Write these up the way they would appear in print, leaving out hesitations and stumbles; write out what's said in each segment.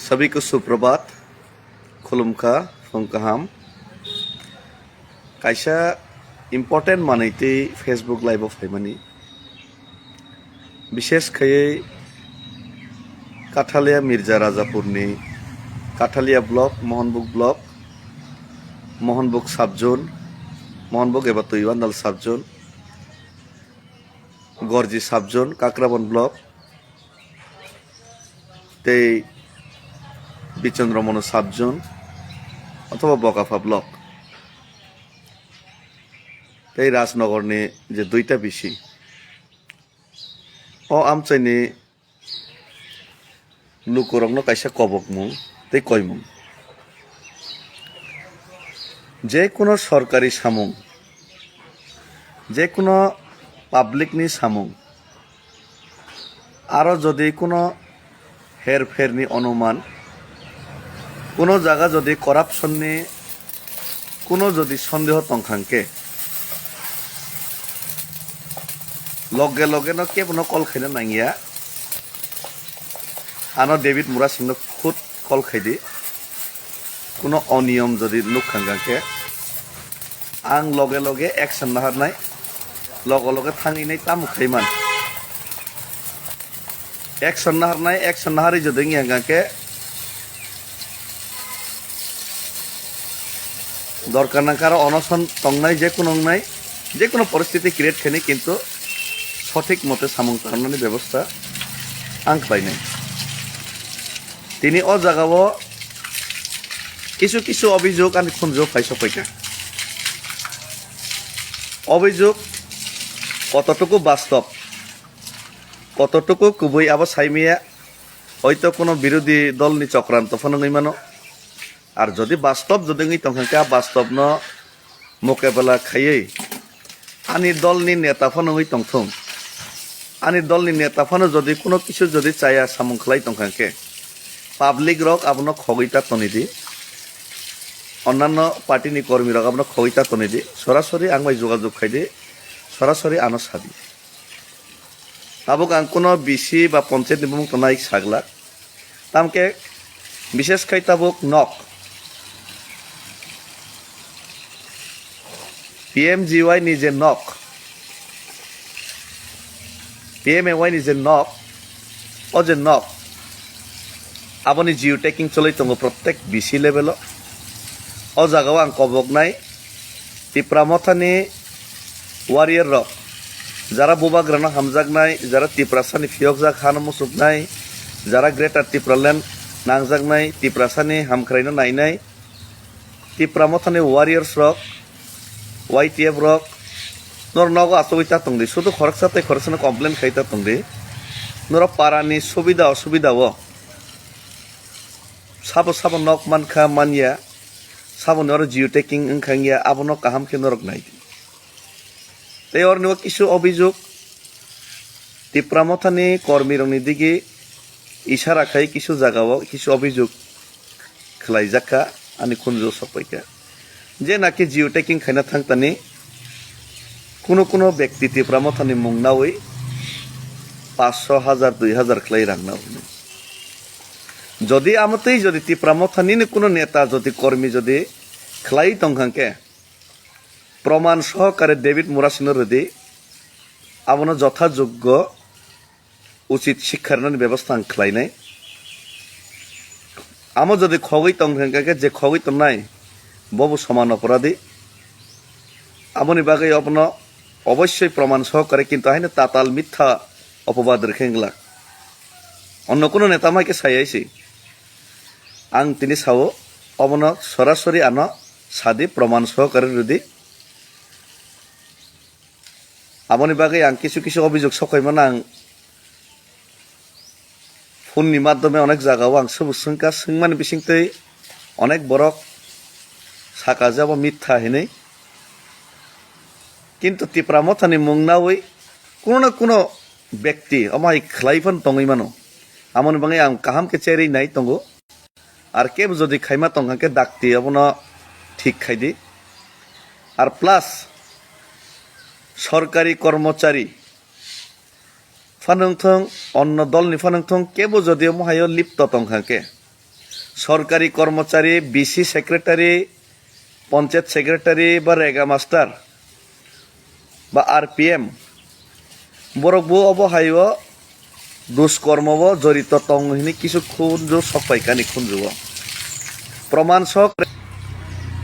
सभी को सुप्रभात खुलुमखा फुंकाहाम कायसा इम्पोर्टेंट मानैते फेसबुक लाइव फाइमानी विशेष खयै काठालिया मिर्जा राजापुरनि काठालिया ब्लक मोहनबुक साबजोन मोहनबुक एबा तैवान्दाल साबजोन गरजी साबजोन काक्राबन ब्लक ते बिचन्द्रमन साबजोन अथवा बकाफा ब्लक ते राजनगरनि जे दुईटा बिसि अ आमचाइनि लुकुरंनो कायसा कबकमुं ते कयमुं जे कोनो सरकारी सामुं जे कोनो पाब्लिकनि सामुं आरो जदि कोनो हेरफेरनि अनुमान कोनो जागा जदि करापसननि कोनो जदि सन्देह तंखांके लगे लगे न केबनो कल खायनो नांगिया आनो डेविड मुरा सिंनो खुद कल खायदि कोनो अनियम जदि नुखांगाके आं लगे लगे एक्शन नाहारनाय लगे लगे थांगिनाय तामुखैमान एक्शन नाहारी जदि नगाके दरकार नांकारो अनशन तंगनाय जे कोनो परिस्थिति क्रिएट खायनि किन्तु सठिक मते सामुं खालामनायनि बेबस्था आं खालायनाय दिनै अ जागाव किछु अभियोग आंनि खुनजो फायसफायखा अभियोग कतटुकु बास्तव कतटुकु गुबै आबो साइमिया हयतो कोनो बिरोधी दलनि चक्रांत फनङै मानो আর যদি বাস্তব যদি তংখাঙ্কা বাস্তব ন মোকাবেলা খাইয়ে আনি দলনি নেতাফানো তংথং আনি দলনি নেতাফানো যদি কোনো কিছু যদি চায়া সামুখলাই তংখাঙ্কে পাবলিক রক আপনার খগৈতা তনিদি অন্যান্য পার্টিনি কর্মী রক আপনার খগৈতা তনিদি সরাসরি আংবাই যোগাযোগ খাইদি সরাসরি আনো সাবি আবুক আং কোনো বিসি বা পঞ্চায়েত নিবমুক তনাই সাগলা তামকে বিশেষ খাই তাবুক নক PMGY নিজে নক PMAY নিজে নক অজে নক আপনি জিও টেকিং চলাই দङ প্রত্যেক বিসি লেভেল অ জায়গাও আं কবকনাই টিপ্রামথানি ওয়ারিয়ার রক যারা বুবাগ্রানো হামজাগনাই যারা টিপ্রাসানি ফিয়কজাক হানো মুসুকনাই যারা গ্রেটার টিপ্রাল্যান্ড नांजागनाय टिप्रासानि हामख्रायनो नायनाय टिप्रामथानि वारियर्स रक YTF रक नर नगो आसुबिता तंगदि शुधु खरकसाते खरकसानो कमप्लेन खायता तंगदि नर पारानि सुबिदा असुबिदाओ साबो नक मानखा मानिया साबो नर जिओ टेकिं ओंखांगिया आबनो काहामखे नरक नायदि ते अरनो किछु अभियोग टिप्रामथानि कर्मीरंनि दिगि इशारा खाई किछु जागाव किछु अभियोग खलायजाखा आंनि खुनजो सफायखा जे नाकि जिओ टेकिं खायना थांतानि कुनो व्यक्ति टिप्रामथानि मुंनावै 500 1000 2000 खलाय रांनावै जदि आमतै जदि टिप्रामथानि कुनो नेता जदि कर्मी जदि खलाय तंखांके प्रमाण सहकारे डेविड मुरासिनो रदि आबनो যথাযোগ্য उचित शिक्षारनि व्यवस्था खालायनाय आमो जदि खगै तंखांके जे खगै तनाय बबो समान अपराधी आमनि बागै अपनो अवश्य प्रमाण सहकारे किन्तु हायनो ताताल मिथ्या अपबाद रेखेंगला अन्य कोनो नेता माइके सायाइसै आं तिनि सावो अबनो सरासरि आनो सादि प्रमाण सहकारे रुदि आमनि बागै आं किछु अभियोग सकायमान आं फुननि माध्यमे अनेक जागाव आं सुबुसंका सोंमान बिसिंतै अनेक बरक साकाजाब मिथ्या हिनै किन्तु टिप्रामथानि मुंनावै कोनो व्यक्ति अमाय खलायफोन तङै मानो आमन बाङै आं काहामके चेरै नाय तंगो आर केब जदि खायमा तंगाके दाक्ति अबनो ठीक खायदि आर प्लास सरकारी कर्मचारी फानंथं अन्न दलनि फानंथं केबो जदियो महायो लिप्त तंखाके সরকারি কর্মচারী বিসি সেক্রেটারি পঞ্চায়েত সেক্রেটারি বা রেগা মাস্টার বা আরপিএম বরকবো অবহাইও দুষ্কর্মব জড়িত তংহিনী কিছু খুঞ্জু সফাইকানি খুঞ্জুব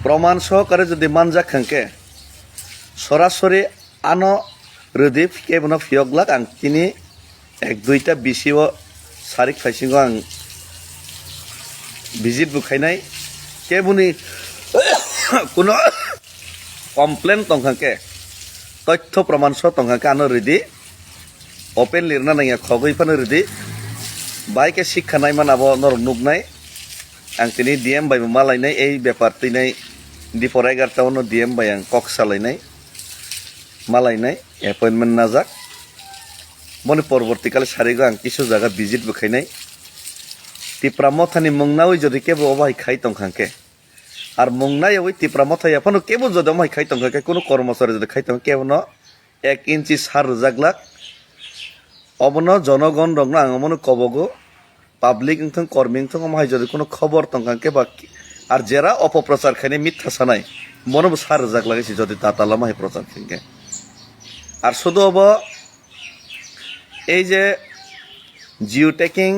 প্রমাণ সহকারে যদি মানজাখাংকে সরাসরি আনো রদিফ কেবন ফিয়গলাক আং তিনি এক দুইটা বিসিও সারিক ফাইসিং আং ভিজিট বুখাইনাই কেবুনি কোনো কমপ্লেন তংখাংকে তথ্য প্রমাণ সহ তংখাংকে আনো রেডি ওপেন লিরনা নাইয়া খগৈ ফানো রেডি বাইকে শিক্ষা নাই মানাবো নর নুগনাই आं तिनि डिएम बाय मालायनाय এই ব্যাপার তিনাই ডিপর 11টা অন্য ডিএম বাই आं কক সালাইনাই মালাইনাই অ্যাপয়েন্টমেন্ট নাজাক মনে পরবর্তীকালে সারিগো आं কিছু জায়গা ভিজিট বখাইনাই তিপ্রা মথানি মুংনাওই যদি কেবো অবাই খাই তংখাংকে আর মুংনাই ওই তিপ্রা মথাই এখনো কেবো যদি অবাই খাই তংখাংকে কোনো কর্মচারী যদি খাই তং কেবনো 1 ইঞ্চি সার জাগলাক অবন জনগণ রং আং মনে কবগো পাবলিক ইংথং কর্মী ইংথং আমায় যদি কোনো খবর তংখাংকে বা আর যারা অপপ্রচার খাইনে মিথ্যা সানাই মনে সার জাগ লাগাইছি যদি তাতালামাই প্রচার খাইকে আর শুধু হব এই যে জিও টেকিং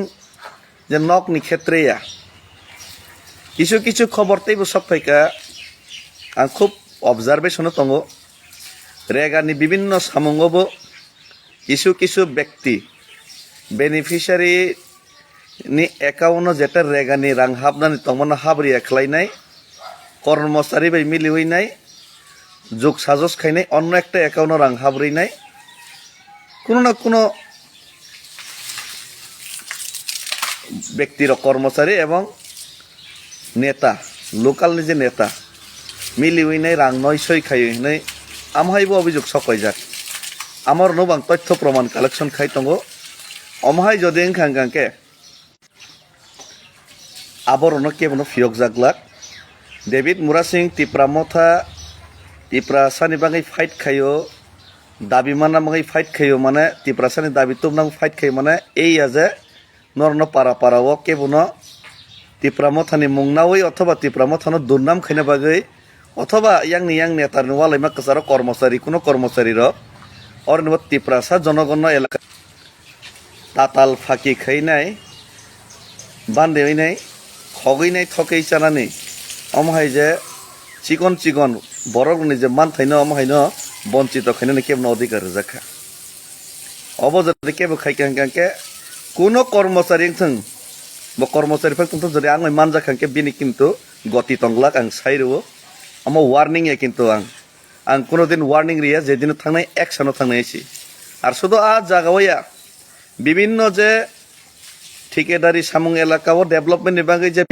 যে নকনি ক্ষেত্রে কিছু কিছু খবর তাইব সব ফাইকা আং খুব অবজারভেশনে দङ রেগানি বিভিন্ন সামঙ্গব কিছু কিছু ব্যক্তি বেনিফিশিয়ারি ni account যেটা রেগানি রাং হাবনানি তমনা হাবরি এখলাইনাই কর্মচারী বাই মিলি হইনাই যোগ সাজস খাইনাই অন্য একটা অ্যাকাউন্ট রাং হাবরিনাই কোনো না কোনো ব্যক্তির কর্মচারী এবং নেতা লোকাল যে নেতা মিলি হইনাই রাং নয়সই খাই হইনাই আমহাইবো অভিযোগ সকাই যাক আমার নবাং তথ্য প্রমাণ কালেকশন খাই দङ আমহাই যদি খাঙ্গাংকে আবরণ কেবনো ফিয়ক জাগলাক ডেভিড মুরা সিং তিপ্রা মথা তিপ্রা সানি বাঙাই ফাইট খাইও দাবি মানা বাঙাই ফাইট খাইও মানে তিপ্রা সানি দাবি তুমনাং ফাইট খাইও মানে এই আজে নরন পারা পারাও কেবনো তিপ্রা মথানি মুংনাওই অথবা তিপ্রা মথানো দুর্নাম খাইনা বাগৈ অথবা ইয়াং নেতার ওয়ালাইমা কাছার কর্মচারী কোনো কর্মচারীর অরনিব তিপ্রা সা জনগণ এলাকা তাতাল ফাঁকি খাইনাই বান্ধে হইনাই খগैनाय थकै चानानै अमहाय जे चिकन चिकन बरगनि जे मान थाइनो अमहायनो बंचित खाइनो केबनो अधिकार जाखा अब जदि केबो खाइखांके कोनो कर्मचारी थं ब कर्मचारी फक थं जदि आंग मान जाखांके बिनि किन्तु गति तंगलाक आं साइरो अम वार्निंग ए किन्तु आं कोनो दिन वार्निंग रिया जे दिन थांनाय एक्शनो थांनायसि आर शुधु आ जागावया বিভিন্ন যে ठिकेदारी सामुं एलाकाव डेभलपमेंट बागै जे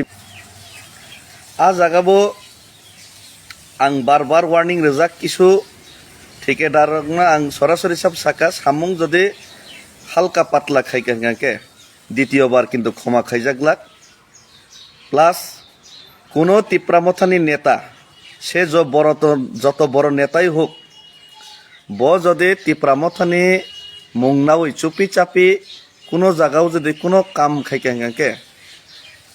आ जागाबो आं बार बार वार्निंग रोजाक किसु ठिकेदारना आं सरासरि सब साका सामुं जदि हालका पातला खाइखांके द्वितीय बार किन्तु क्षमा खाइजागलाक प्लास कोनो तिप्रामथानि नेता से जो बड़ যত বড় নেতাই হোক ब जदि तिप्रामथानि मुंगनावै चुपि चापि কোনো জায়গাও যদি কোনো কাম খাইখাंके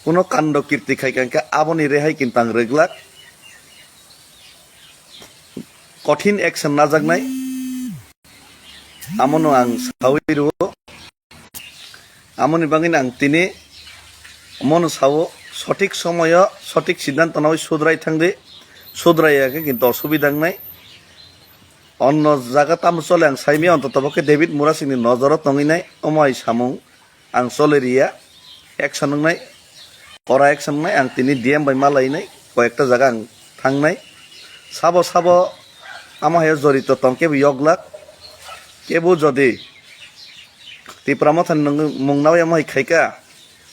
কোনো কাণ্ড কীর্তি খাইখাंके আবনি রেহাই কিন্তু আং রেগলাক কঠিন অ্যাকশন না জাগনাই আমনো আং সাউইরো আমনি বাঙিন আং তিনি মন সাও সঠিক সময় সঠিক সিদ্ধান্ত নয় সুদরাই থাকবে সুদরাইয়াকে কিন্তু অসুবিধা নাই অন্য জায়গা তাম চলে আং সাইমি অন্ততপক্ষে ডেভিড মুরা সিংনি নজরত নঙিনাই অমাই সামুং আং চলেরিয়া একশন নাই করা একশন নাই আং তিনি ডিএম বাই মালাইনাই কয়েকটা জায়গা আং থাংনাই সাবো সাবো আমাহে জড়িত তং কেবো ইয়গলাক কেবো যদি তিপ্রামথান মুংনাও আমাই খাইকা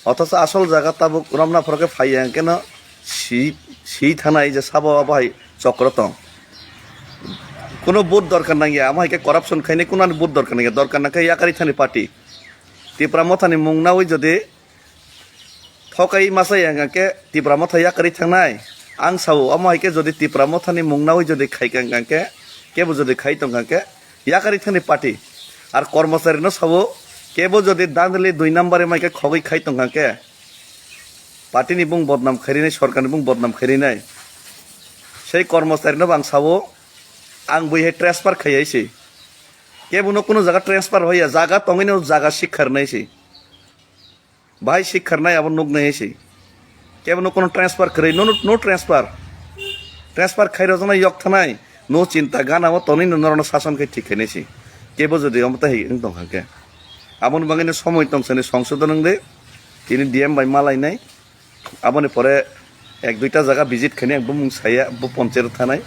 অথচ আসল জায়গা তাবো রমনা ফরকে ফাইয়া কেন সি থানাই যে সাবো আবাই চক্রতং কোনো বুথ দরকার নাই আমাকে করাপশন খাইনি কোনো বুথ দরকার নাই দরকার না খাই ইয়াকারি থানি পার্টি তিপ্রামথানি মুংনাওই যদি থকাই মাসাই আঙ্গাকে তিপ্রামথা ইয়াকারি থাংনাই आं सावो अमाइके जदि तिप्रामथानि मुंगनावै जदि खाइखांके केबो जदि खाइतंगाके याकारि थानि पार्टी आर कर्मचारी न सावो केबो जदि दांदलि 2 नम्बरे माइके खगै खाइतंगाके পার্টিনি বুং বদনাম খারিनाय सरकारनि बुं बदनाम खारिनाय সেই কর্মচারীনো আং সাবো আং বইহে ট্রান্সফার খাইয়াইছি কেবনো কোনো জায়গা ট্রান্সফার হইয়া জায়গা তঙিনো জায়গা শিক্ষার নাইছি ভাই শিক্ষার নাই আবার নুক নাইছি কেবনো কোনো ট্রান্সফার খাই নো ট্রান্সফার খাইর জনা ইয়ক থানাই নো চিন্তা গান আবার তনি নরণ শাসন খাই ঠিক খাইনাইছি কেবো যদি অমতা হে দং হাকে আবন বাঙিনে সময় তংসানি সংশোধন দে তিনি ডিএম বাই মালাই নাই আবনে পরে এক দুইটা জায়গা ভিজিট খানি একদম সাইয়া পঞ্চায়েত থানায়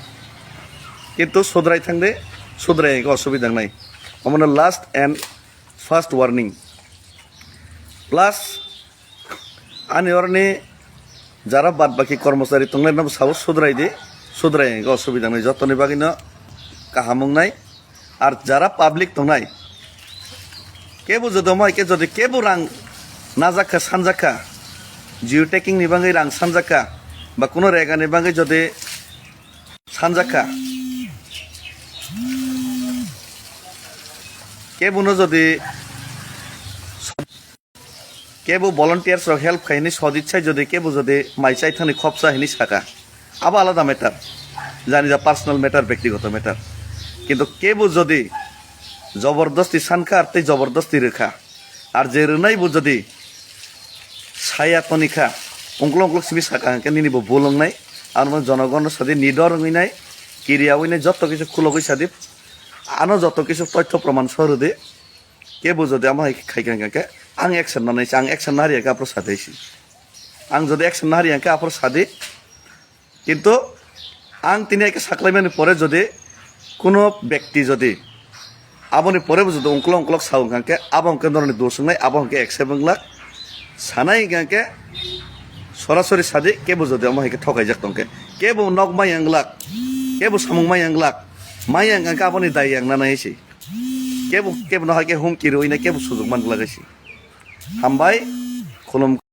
কিন্তু সুদ্রাই থাকলে সুদ্রাই অসুবিধা নাই আমার last and first warning plus আনি অরনি যারা বাদ বাকি কর্মচারী তংলাই নাম সাবো সুদ্রাই দে সুদ্রাই অসুবিধা নাই যতনি বাকি কাহামুং নাই আর যারা পাবলিক তংনাই কেবো যদি মাইকে যদি কেবো রাং নাজাকা সানজাকা জিও টেকিং नि बागै रां सानजाका बा कोनो रेगानि बागै जदि सानजाका केबुनो जदि केबु भलन्टियार्स हेल्प खाइनि सदिच्छाय जदि केबु जदि माइचाइ थानि खपसा हिनि साका आबा आलादा मैटार जानि जा पार्सोनल मैटार व्यक्तिगत मैटार किन्तु केबु जदि जबरदस्ती सानका आरते जबरदस्ती रेखा आर जे रोनाइबु जदि साया तनिखा अंकल सिबि साका निनिबो बोलंनाय आरो जनगण सादि निडर हইনাই किरिया हইনাই যত কিছু খুলগৈ সাদি আনো যত কিছু তথ্য প্রমাণ সরদে কে বুঝদে আমা খাইকাঙ্কাকে আং অ্যাকশন নানাইছি আং অ্যাকশন নারিয়াকে আপর সাদেছি আং যদি অ্যাকশন নারিয়াকে আপর সাদে কিন্তু আং তিনিকে সাকলাইমানি পরে যদি কোনো ব্যক্তি যদি আবনি পরে বুঝদে अंकल সাউকাঙ্কে আবংকে ধরনের দোষ নাই আবংকে একসেবংলা সানাই গাঁকে সরাসরি সাদে কেবো যদি আমার ঠকাই যাক তংকে কেবো নক মাই আংলাক কেবো সামুং মাই আংলাক মাই আঙ্গাকে আপনি দায়ী আংনা নাইছি কেবো কেবো নহাকে হুমকি রইনা কেবো সুযোগ মান লাগাইছি হামবাই খুলুম